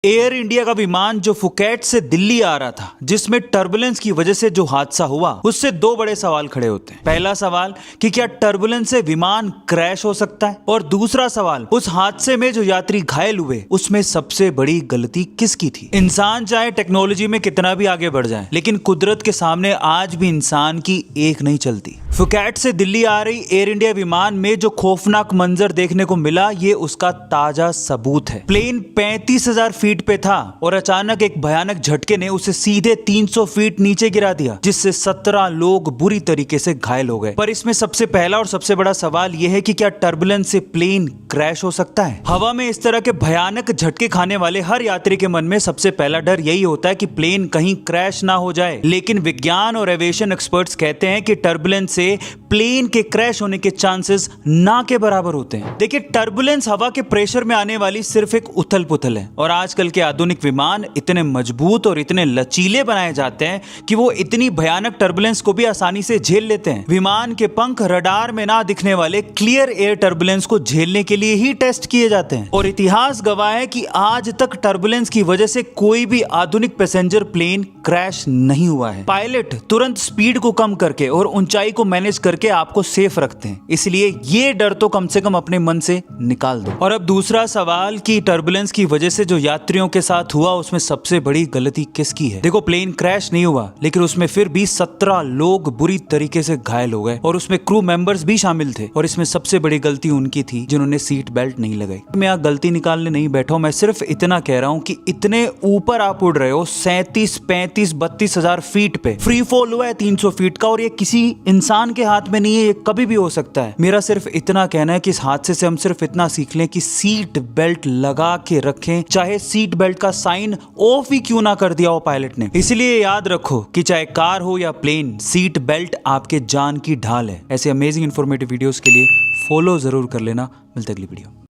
Air India का विमान जो फुकेट से दिल्ली आ रहा था, जिसमें टर्बुलेंस की वजह से जो हादसा हुआ, उससे दो बड़े सवाल खड़े होते हैं। पहला सवाल कि क्या टर्बुलेंस से विमान क्रैश हो सकता है, और दूसरा सवाल उस हादसे में जो यात्री घायल हुए उसमें सबसे बड़ी गलती किसकी थी। इंसान चाहे टेक्नोलॉजी में कितना भी आगे बढ़ जाए, लेकिन कुदरत के सामने आज भी इंसान की एक नहीं चलती। फुकेट से दिल्ली आ रही एयर इंडिया विमान में जो खौफनाक मंजर देखने को मिला, ये उसका ताजा सबूत है। प्लेन 35,000 फीट पे था और अचानक एक भयानक झटके ने उसे सीधे 300 फीट नीचे गिरा दिया, जिससे 17 लोग बुरी तरीके से घायल हो गए। पर इसमें सबसे पहला और सबसे बड़ा सवाल यह है कि क्या टर्बुलेंस से प्लेन क्रैश हो सकता है। हवा में इस तरह के भयानक झटके खाने वाले हर यात्री के मन में सबसे पहला डर यही होता है कि प्लेन कहीं क्रैश ना हो जाए, लेकिन विज्ञान और एविएशन एक्सपर्ट्स कहते हैं कि टर्बुलेंस से प्लेन के क्रैश होने के चांसेस ना के बराबर होते हैं। देखिए, टर्बुलेंस हवा के प्रेशर में आने वाली सिर्फ एक उथल पुथल है, और आजकल के आधुनिक विमान इतने मजबूत और इतने लचीले बनाए जाते हैं कि वो इतनी भयानक टर्बुलेंस को भी आसानी से झेल लेते हैं। विमान के पंख रडार में ना दिखने वाले क्लियर एयर टर्बुलेंस को झेलने के लिए ही टेस्ट किए जाते हैं, और इतिहास गवाह है कि आज तक टर्बुलेंस की वजह से कोई भी आधुनिक पैसेंजर प्लेन क्रैश नहीं हुआ है। पायलट तुरंत स्पीड को कम करके और ऊंचाई को मैनेज करके आपको सेफ रखते हैं, इसलिए ये डर तो कम से कम अपने मन से निकाल दो। और अब दूसरा सवाल कि टर्बुलेंस की वजह से जो यात्रियों के साथ हुआ, उसमें सबसे बड़ी गलती किसकी है। देखो, प्लेन क्रैश नहीं हुआ, लेकिन उसमें फिर भी 17 लोग बुरी तरीके से घायल हो गए, और उसमें क्रू मेंबर्स भी शामिल थे। और इसमें सबसे बड़ी गलती उनकी थी जिन्होंने सीट बेल्ट नहीं लगाई। मैं यहाँ गलती निकालने नहीं बैठा हूं, मैं सिर्फ इतना कह रहा हूं कि इतने ऊपर आप उड़ रहे हो, 37, 35, 32,000 फीट पे फ्री फॉल हुआ है 300 फीट का, और ये किसी इंसान के हाथ में नहीं है, ये कभी भी हो सकता है। मेरा सिर्फ इतना कहना है कि इस हादसे से हम सिर्फ इतना सीख लें कि सीट बेल्ट लगा के रखें, चाहे सीट बेल्ट का साइन ऑफ ही क्यों ना कर दिया हो पायलट ने। इसलिए याद रखो कि चाहे कार हो या प्लेन, सीट बेल्ट आपके जान की ढाल है। ऐसे अमेजिंग इंफॉर्मेटिव वीडियोस के लिए फॉलो जरूर कर लेना। मिलते अगली वीडियो।